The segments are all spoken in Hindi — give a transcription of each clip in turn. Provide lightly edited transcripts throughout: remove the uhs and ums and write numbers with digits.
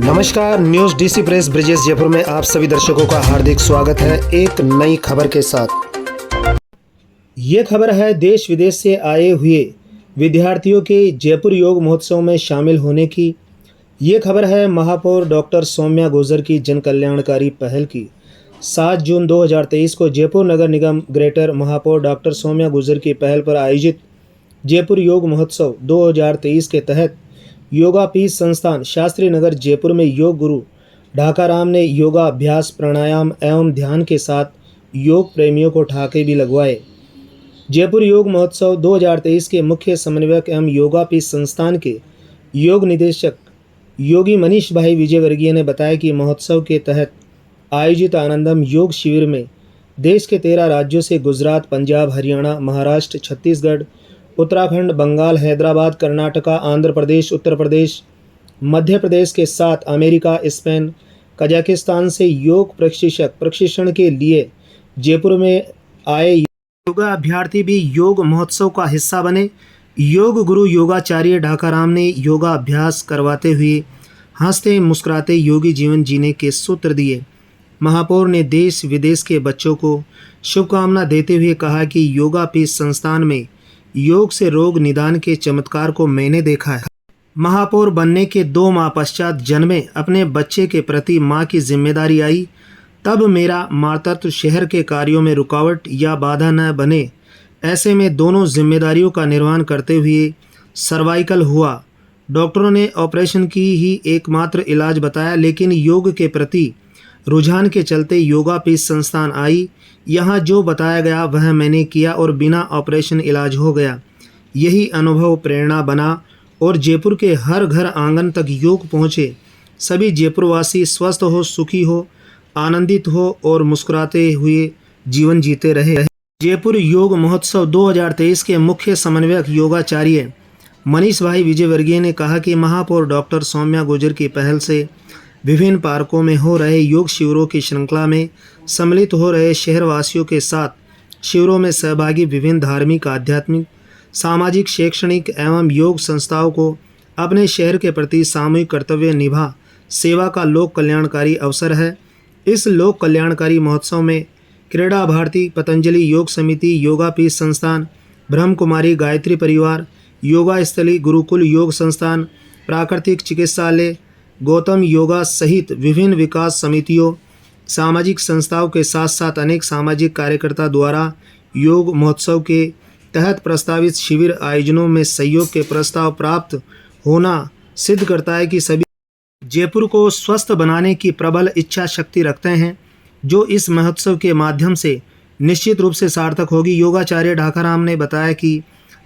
नमस्कार, news DC press Brijesh Jaipur में आप सभी दर्शकों का हार्दिक स्वागत है एक नई खबर के साथ। ये खबर है देश विदेश से आए हुए विद्यार्थियों के जयपुर योग महोत्सव में शामिल होने की। ये खबर है महापौर डॉक्टर सौम्या गुर्जर की जन कल्याणकारी पहल की। 7 जून 2023 को जयपुर नगर निगम ग्रेटर महापौर डॉक्टर सौम्या गुर्जर की पहल पर आयोजित जयपुर योग महोत्सव 2023 के तहत योगापीठ संस्थान शास्त्री नगर जयपुर में योग गुरु ढाकाराम ने योगा अभ्यास, प्राणायाम एवं ध्यान के साथ योग प्रेमियों को ठाके भी लगवाए। जयपुर योग महोत्सव 2023 के मुख्य समन्वयक एवं योगापीठ संस्थान के योग निदेशक योगी मनीष भाई विजयवर्गीय ने बताया कि महोत्सव के तहत आयोजित आनंदम योग शिविर में देश के 13 राज्यों से गुजरात, पंजाब, हरियाणा, महाराष्ट्र, छत्तीसगढ़, उत्तराखंड, बंगाल, हैदराबाद, कर्नाटका, आंध्र प्रदेश, उत्तर प्रदेश, मध्य प्रदेश के साथ अमेरिका, स्पेन, कजाकिस्तान से योग प्रशिक्षण के लिए जयपुर में आए योगा अभ्यर्थी भी योग महोत्सव का हिस्सा बने। योग गुरु योगाचार्य ढाकाराम ने योगा अभ्यास करवाते हुए हंसते मुस्कुराते योगी जीवन जीने के सूत्र दिए। महापौर ने देश विदेश के बच्चों को शुभकामना देते हुए कहा कि योगापीठ संस्थान में योग से रोग निदान के चमत्कार को मैंने देखा है। महापौर बनने के 2 माह पश्चात जन्मे अपने बच्चे के प्रति माँ की जिम्मेदारी आई। तब मेरा मातृत्व शहर के कार्यों में रुकावट या बाधा न बने, ऐसे में दोनों जिम्मेदारियों का निर्वहन करते हुए सर्वाइकल हुआ। डॉक्टरों ने ऑपरेशन की ही एकमात्र इलाज बताया, लेकिन योग के प्रति रुझान के चलते योगापीठ संस्थान आई। यहाँ जो बताया गया वह मैंने किया और बिना ऑपरेशन इलाज हो गया। यही अनुभव प्रेरणा बना और जयपुर के हर घर आंगन तक योग पहुँचे। सभी जयपुरवासी स्वस्थ हो, सुखी हो, आनंदित हो और मुस्कुराते हुए जीवन जीते रहे। जयपुर योग महोत्सव 2023 के मुख्य समन्वयक योगाचार्य मनीष भाई विजयवर्गीय ने कहा कि महापौर डॉक्टर सौम्या गुर्जर की पहल से विभिन्न पार्कों में हो रहे योग शिविरों की श्रृंखला में सम्मिलित हो रहे शहरवासियों के साथ शिविरों में सहभागी विभिन्न धार्मिक, आध्यात्मिक, सामाजिक, शैक्षणिक एवं योग संस्थाओं को अपने शहर के प्रति सामूहिक कर्तव्य निभा सेवा का लोक कल्याणकारी अवसर है। इस लोक कल्याणकारी महोत्सव में क्रीड़ा भारती, पतंजलि योग समिति, योगापीठ संस्थान, ब्रह्म कुमारी गायत्री परिवार, योगा स्थली, गुरुकुल योग संस्थान, प्राकृतिक चिकित्सालय, गौतम योगा सहित विभिन्न विकास समितियों, सामाजिक संस्थाओं के साथ साथ अनेक सामाजिक कार्यकर्ता द्वारा योग महोत्सव के तहत प्रस्तावित शिविर आयोजनों में सहयोग के प्रस्ताव प्राप्त होना सिद्ध करता है कि सभी जयपुर को स्वस्थ बनाने की प्रबल इच्छा शक्ति रखते हैं, जो इस महोत्सव के माध्यम से निश्चित रूप से सार्थक होगी। योगाचार्य ढाकाराम ने बताया कि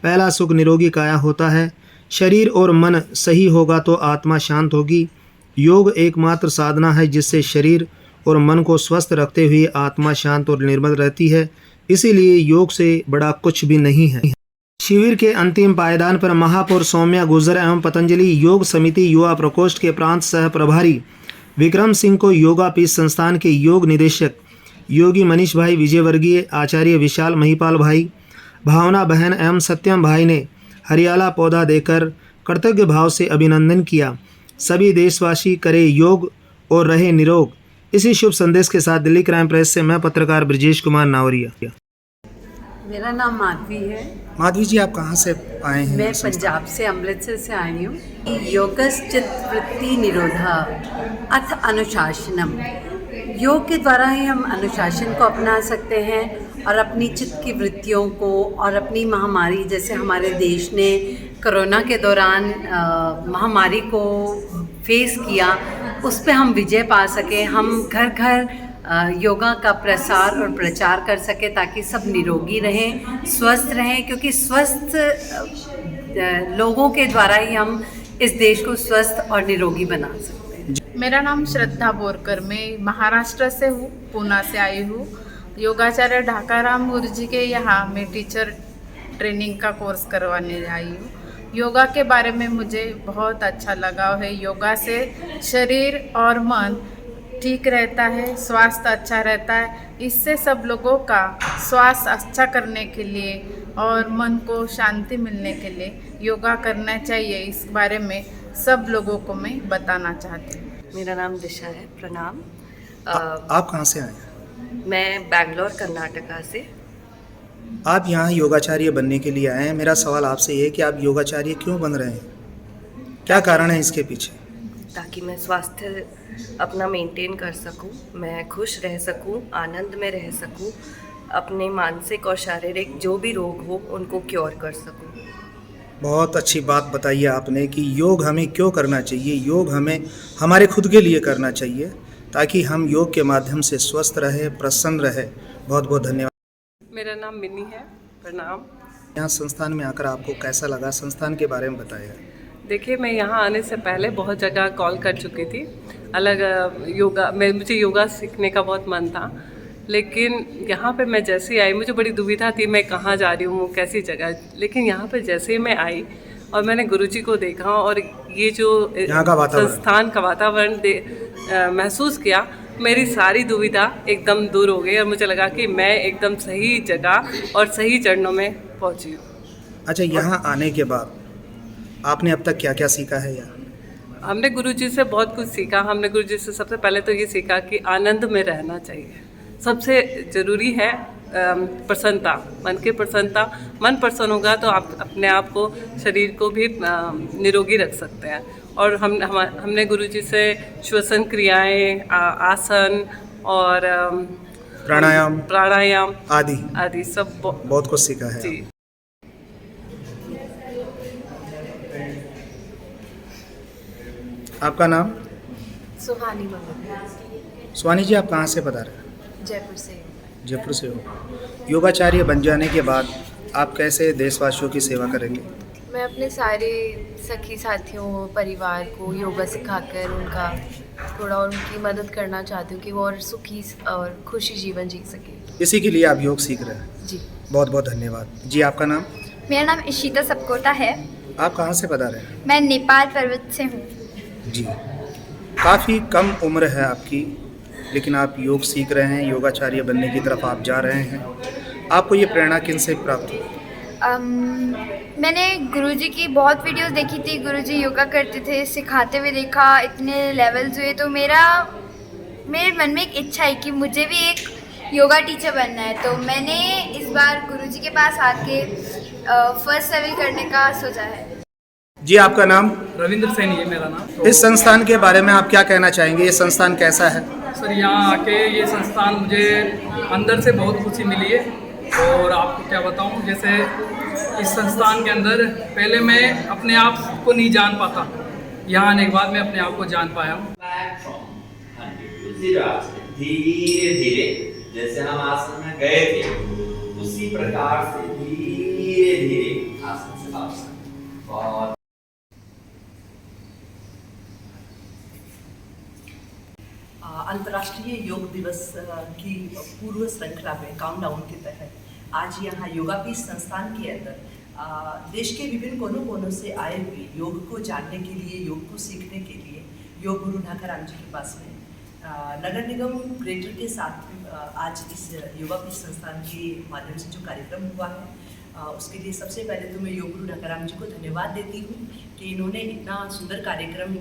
पहला सुख निरोगी काया होता है। शरीर और मन सही होगा तो आत्मा शांत होगी। योग एकमात्र साधना है जिससे शरीर और मन को स्वस्थ रखते हुए आत्मा शांत और निर्मल रहती है। इसीलिए योग से बड़ा कुछ भी नहीं है। शिविर के अंतिम पायदान पर महापौर सौम्या गुर्जर एवं पतंजलि योग समिति युवा प्रकोष्ठ के प्रांत सह प्रभारी विक्रम सिंह को योगापीठ संस्थान के योग निदेशक योगी मनीष भाई विजयवर्गीय, आचार्य विशाल महिपाल भाई, भावना बहन एवं सत्यम भाई ने हरियाला पौधा देकर कृतज्ञ भाव से अभिनंदन किया। सभी देशवासी करे योग और रहे निरोग। इसी शुभ संदेश के साथ दिल्ली क्राइम प्रेस से मैं पत्रकार ब्रिजेश कुमार नावरिया। मेरा नाम माधवी है। माधवी जी, आप कहाँ से आए हैं? मैं पंजाब से, अमृतसर से आई हूँ। योगश्चित्तवृत्ति निरोधा अथ अनुशासनम। योग के द्वारा ही हम अनुशासन को अपना सकते हैं और अपनी चित्त की वृत्तियों को और अपनी महामारी, जैसे हमारे देश ने कोरोना के दौरान महामारी को फेस किया, उस पे हम विजय पा सके। हम घर घर योगा का प्रसार और प्रचार कर सके ताकि सब निरोगी रहें, स्वस्थ रहें, क्योंकि स्वस्थ लोगों के द्वारा ही हम इस देश को स्वस्थ और निरोगी बना सकते हैं। मेरा नाम श्रद्धा बोरकर, मैं महाराष्ट्र से हूँ, पूना से आई हूँ। योगाचार्य ढाकाराम गुरुजी के यहाँ मैं टीचर ट्रेनिंग का कोर्स करवाने आई हूँ। योगा के बारे में मुझे बहुत अच्छा लगाव है। योगा से शरीर और मन ठीक रहता है, स्वास्थ्य अच्छा रहता है। इससे सब लोगों का स्वास्थ्य अच्छा करने के लिए और मन को शांति मिलने के लिए योगा करना चाहिए। इस बारे में सब लोगों को मैं बताना चाहती हूँ। मेरा नाम दिशा है। प्रणाम। आप कहाँ से आए हैं? मैं बैंगलोर कर्नाटका से। आप यहाँ योगाचार्य बनने के लिए आए हैं। मेरा सवाल आपसे ये है कि आप योगाचार्य क्यों बन रहे हैं? क्या कारण है इसके पीछे? ताकि मैं स्वास्थ्य अपना मेंटेन कर सकूं, मैं खुश रह सकूं, आनंद में रह सकूं, अपने मानसिक और शारीरिक जो भी रोग हो उनको क्योर कर सकूं। बहुत अच्छी बात बताई है आपने कि योग हमें क्यों करना चाहिए। योग हमें हमारे खुद के लिए करना चाहिए ताकि हम योग के माध्यम से स्वस्थ रहे, प्रसन्न रहे। बहुत बहुत धन्यवाद। मेरा नाम मिनी है। प्रणाम। यहाँ संस्थान में आकर आपको कैसा लगा? संस्थान के बारे में बताइए। देखिए, मैं यहाँ आने से पहले बहुत जगह कॉल कर चुकी थी। अलग योगा में मुझे योगा सीखने का बहुत मन था, लेकिन यहाँ पे मैं जैसे ही आई मुझे बड़ी दुविधा थी मैं कहाँ जा रही हूँ, कैसी जगह। लेकिन यहाँ पे जैसे ही मैं आई और मैंने गुरुजी को देखा और ये जो यहाँ का वातावरण, संस्थान का वातावरण महसूस किया, मेरी सारी दुविधा एकदम दूर हो गई और मुझे लगा कि मैं एकदम सही जगह और सही चरणों में पहुँची हूँ। अच्छा, यहाँ आने के बाद आपने अब तक क्या क्या सीखा है? यहाँ हमने गुरुजी से बहुत कुछ सीखा। हमने गुरुजी से सबसे पहले तो ये सीखा कि आनंद में रहना चाहिए। सबसे ज़रूरी है प्रसन्नता, मन की प्रसन्नता। मन प्रसन्न होगा तो आप अपने आप को, शरीर को भी निरोगी रख सकते हैं। और हमने गुरुजी से श्वसन क्रियाएं, आसन और प्राणायाम आदि सब बहुत कुछ सीखा है। जी। आपका नाम? सुहानी मंगल। सुहानी जी, आप कहाँ से बता रहे हैं? जयपुर से। जयपुर से हो। योगाचार्य बन जाने के बाद आप कैसे देशवासियों की सेवा करेंगे? मैं अपने सारे सखी साथियों, परिवार को योगा सिखाकर उनका थोड़ा और उनकी मदद करना चाहती हूँ कि वो और सुखी और खुशी जीवन जी सके। इसी के लिए आप योग सीख रहे हैं। जी, बहुत बहुत धन्यवाद। जी, आपका नाम? मेरा नाम इशिता सबकोटा है। आप कहाँ से बता रहे हैं? मैं नेपाल पर्वत से हूँ। जी, काफ़ी कम उम्र है आपकी, लेकिन आप योग सीख रहे हैं, योगाचार्य बनने की तरफ आप जा रहे हैं। आपको ये प्रेरणा किन से प्राप्त हुई? मैंने गुरुजी की बहुत वीडियोस देखी थी। गुरुजी योगा करते थे, सिखाते हुए देखा, इतने लेवल्स हुए तो मेरे मन में एक इच्छा है कि मुझे भी एक योगा टीचर बनना है। तो मैंने इस बार गुरुजी के पास आके फर्स्ट लेवल करने का सोचा है। जी, आपका नाम? रविंद्र सैनी है मेरा नाम। इस संस्थान के बारे में आप क्या कहना चाहेंगे? ये संस्थान कैसा है? सर, यहाँ आके ये संस्थान मुझे अंदर से बहुत खुशी मिली है। और आपको क्या बताऊँ, जैसे इस संस्थान के अंदर पहले मैं अपने आप को नहीं जान पाता, यहाँ आने के बाद मैं अपने आप को जान पाया हूँ। धीरे धीरे जैसे हम आसन में गए थे उसी प्रकार से धीरे धीरे आसन से वापस। और अंतर्राष्ट्रीय योग दिवस की पूर्व श्रृंखला में काउंटडाउन के तहत आज यहाँ योगापीठ संस्थान के अंदर देश के विभिन्न कोनों कोनों से आए हुए योग को जानने के लिए, योग को सीखने के लिए योग गुरु ढाकाराम जी के पास में नगर निगम ग्रेटर के साथ आज इस योगापीठ संस्थान के माध्यम से जो कार्यक्रम हुआ है उसके लिए सबसे पहले तो मैं योग गुरु ढाकाराम जी को धन्यवाद देती हूँ कि इन्होंने इतना सुंदर कार्यक्रम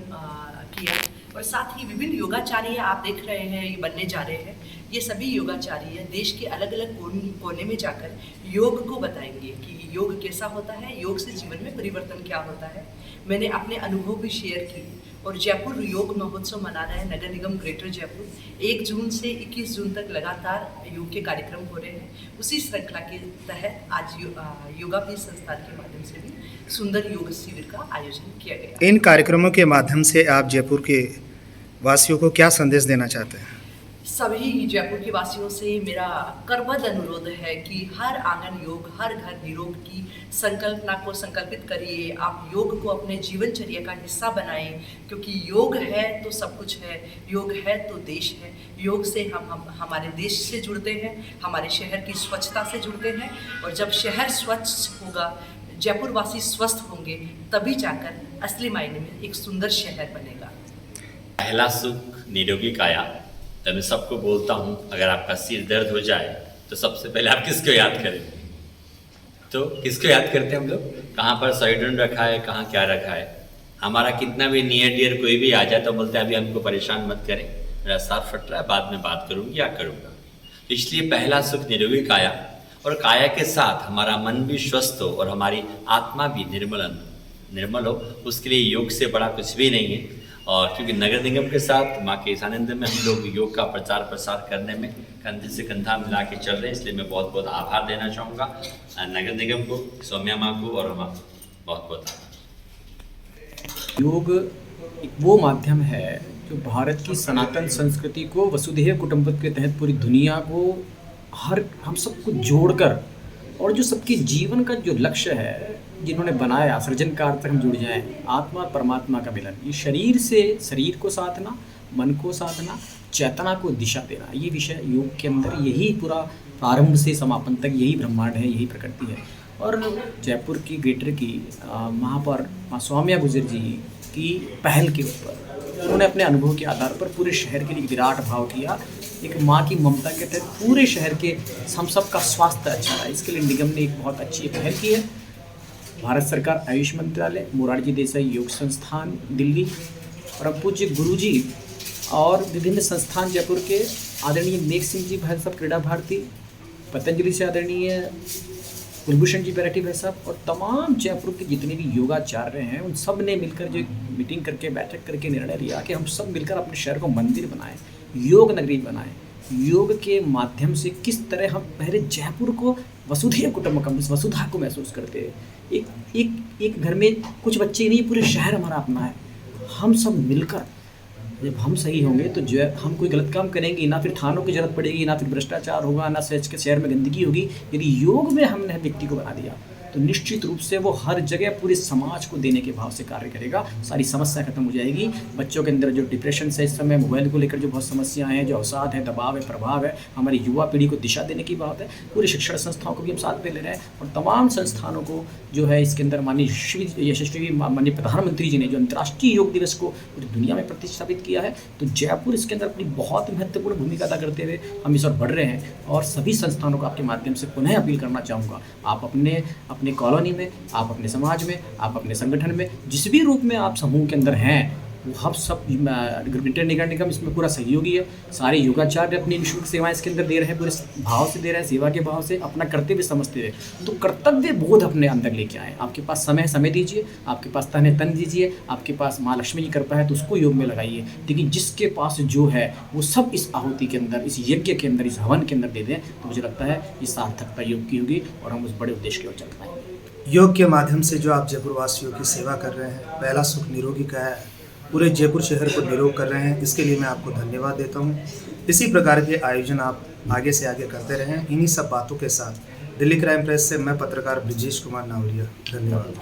किया। और साथ ही विभिन्न योगाचार्य आप देख रहे हैं, ये बनने जा रहे हैं। ये सभी योगाचार्य देश के अलग अलग कोने में जाकर योग को बताएंगे कि योग कैसा होता है, योग से जीवन में परिवर्तन क्या होता है। मैंने अपने अनुभव भी शेयर किए। और जयपुर योग महोत्सव मना रहा है नगर निगम ग्रेटर जयपुर। 1 जून से 21 जून तक लगातार योग के कार्यक्रम हो रहे हैं। उसी श्रृंखला के तहत आज योगापीठ संस्थान के माध्यम से भी सुंदर योग शिविर का आयोजन किया गया। इन कार्यक्रमों के माध्यम से आप जयपुर के वासियों को क्या संदेश देना चाहते हैं? सभी जयपुर के वासियों से मेरा करबद्ध अनुरोध है कि हर आंगन योग, हर घर निरोग की संकल्पना को संकल्पित करिए। आप योग को अपने जीवनचर्या का हिस्सा बनाएं, क्योंकि योग है तो सब कुछ है, योग है तो देश है। योग से हम हमारे देश से जुड़ते हैं, हमारे शहर की स्वच्छता से जुड़ते हैं। और जब शहर स्वच्छ होगा, जयपुर वासी स्वस्थ होंगे, तभी जाकर असली मायने में एक सुंदर शहर बनेगा। पहला सुख निरोगी काया। तो मैं सबको बोलता हूँ, अगर आपका सिर दर्द हो जाए तो सबसे पहले आप किसको याद करें? तो किसको याद करते हैं हम लोग? कहाँ पर सोइडन रखा है, कहाँ क्या रखा है? हमारा कितना भी नियर डियर कोई भी आ जाए तो बोलते हैं अभी हमको परेशान मत करें, मेरा सर फट रहा है, बाद में बात करूँगी या करूँगा। तो इसलिए पहला सुख निरोगी काया, और काया के साथ हमारा मन भी स्वस्थ हो और हमारी आत्मा भी निर्मल हो, उसके लिए योग से बड़ा कुछ भी नहीं है। और क्योंकि नगर निगम के साथ माँ के ईशानंद में हम लोग योग का प्रचार प्रसार करने में कंधे से कंधा मिला के चल रहे हैं, इसलिए मैं बहुत बहुत आभार देना चाहूँगा नगर निगम को, सौम्या माँ को, और हमारा बहुत बहुत आभार। योग एक वो माध्यम है जो भारत की सनातन संस्कृति को वसुधैव कुटुंबकम के तहत पूरी दुनिया को हम सबको जोड़कर, और जो सबके जीवन का जो लक्ष्य है जिन्होंने बनाया सृजन कार्य तक हम जुड़ जाएं, आत्मा और परमात्मा का मिलन, ये शरीर से शरीर को साधना, मन को साधना, चेतना को दिशा देना, ये विषय योग के अंदर, यही पूरा प्रारंभ से समापन तक यही ब्रह्मांड है, यही प्रकृति है। और जयपुर की ग्रेटर की वहाँ पर माँ सौम्या गुजर जी की पहल के ऊपर उन्होंने अपने अनुभव के आधार पर पूरे शहर के लिए विराट भाव किया, एक माँ की ममता के तहत पूरे शहर के हम सब का स्वास्थ्य अच्छा रहा। इसके लिए निगम ने एक बहुत अच्छी पहल की है। भारत सरकार आयुष मंत्रालय, मोरारजी देसाई योग संस्थान दिल्ली, परम पूज्य गुरु जी और विभिन्न संस्थान जयपुर के आदरणीय मेघ सिंह जी भाई साहब क्रीड़ा भारती, पतंजलि से आदरणीय कुलभूषण जी बैराठी भाई साहब, और तमाम जयपुर के जितने भी योगाचार्य हैं उन सब ने मिलकर जो मीटिंग करके बैठक करके निर्णय लिया कि हम सब मिलकर अपने शहर को मंदिर बनाएं, योग नगरी बनाएं। योग के माध्यम से किस तरह हम पहले जयपुर को वसुधैव कुटुंबकम, वसुधा को महसूस करते हैं। एक घर में कुछ बच्चे नहीं, पूरे शहर हमारा अपना है। हम सब मिलकर जब हम सही होंगे तो जो हम कोई गलत काम करेंगे ना, फिर थानों की जरूरत पड़ेगी, ना फिर भ्रष्टाचार होगा, ना शहर में गंदगी होगी। यदि योग में हमने व्यक्ति को बना दिया तो निश्चित रूप से वो हर जगह पूरे समाज को देने के भाव से कार्य करेगा, सारी समस्या खत्म हो जाएगी। बच्चों के अंदर जो डिप्रेशन है इस समय, मोबाइल को लेकर जो बहुत समस्याएं हैं, जो अवसाद है, दबाव है, प्रभाव है, हमारी युवा पीढ़ी को दिशा देने की बात है। पूरे शिक्षण संस्थाओं को भी हम साथ में ले रहे हैं, और तमाम संस्थानों को जो है इसके अंदर माननीय यशस्वी माननीय प्रधानमंत्री जी ने जो अंतर्राष्ट्रीय योग दिवस को पूरी दुनिया में प्रतिष्ठापित किया है, तो जयपुर इसके अंदर अपनी बहुत महत्वपूर्ण भूमिका अदा करते हुए हम इस ओर बढ़ रहे हैं। और सभी संस्थानों को आपके माध्यम से पुनः अपील करना चाहूँगा, आप अपने कॉलोनी में, आप अपने समाज में, आप अपने संगठन में, जिस भी रूप में आप समूह के अंदर हैं, वो हम सब ग्रेटर नगर निगम इसमें पूरा सहयोगी है। सारे योगाचार्य अपनी निःशुल्क सेवाएं इसके अंदर दे रहे हैं, पूरे भाव से दे रहे हैं, सेवा के भाव से, अपना कर्तव्य समझते हुए। तो कर्तव्य बोध अपने अंदर लेके आए। आपके पास समय दीजिए, आपके पास तन दीजिए, आपके पास माँ लक्ष्मी की कृपा है तो उसको योग में लगाइए। लेकिन जिसके पास जो है वो सब इस आहुति के अंदर, इस यज्ञ के अंदर, इस हवन के अंदर दे दें, तो मुझे लगता है ये सार्थकता योग की होगी और हम उस बड़े उद्देश्य की ओर चल पाएंगे। योग के माध्यम से जो आप जयपुर वासियों की सेवा कर रहे हैं, पहला सुख निरोगी का है, पूरे जयपुर शहर को निरोग कर रहे हैं, इसके लिए मैं आपको धन्यवाद देता हूं। इसी प्रकार के आयोजन आप आगे से आगे करते रहें। इन्हीं सब बातों के साथ दिल्ली क्राइम प्रेस से मैं पत्रकार ब्रिजेश कुमार नावलिया, धन्यवाद।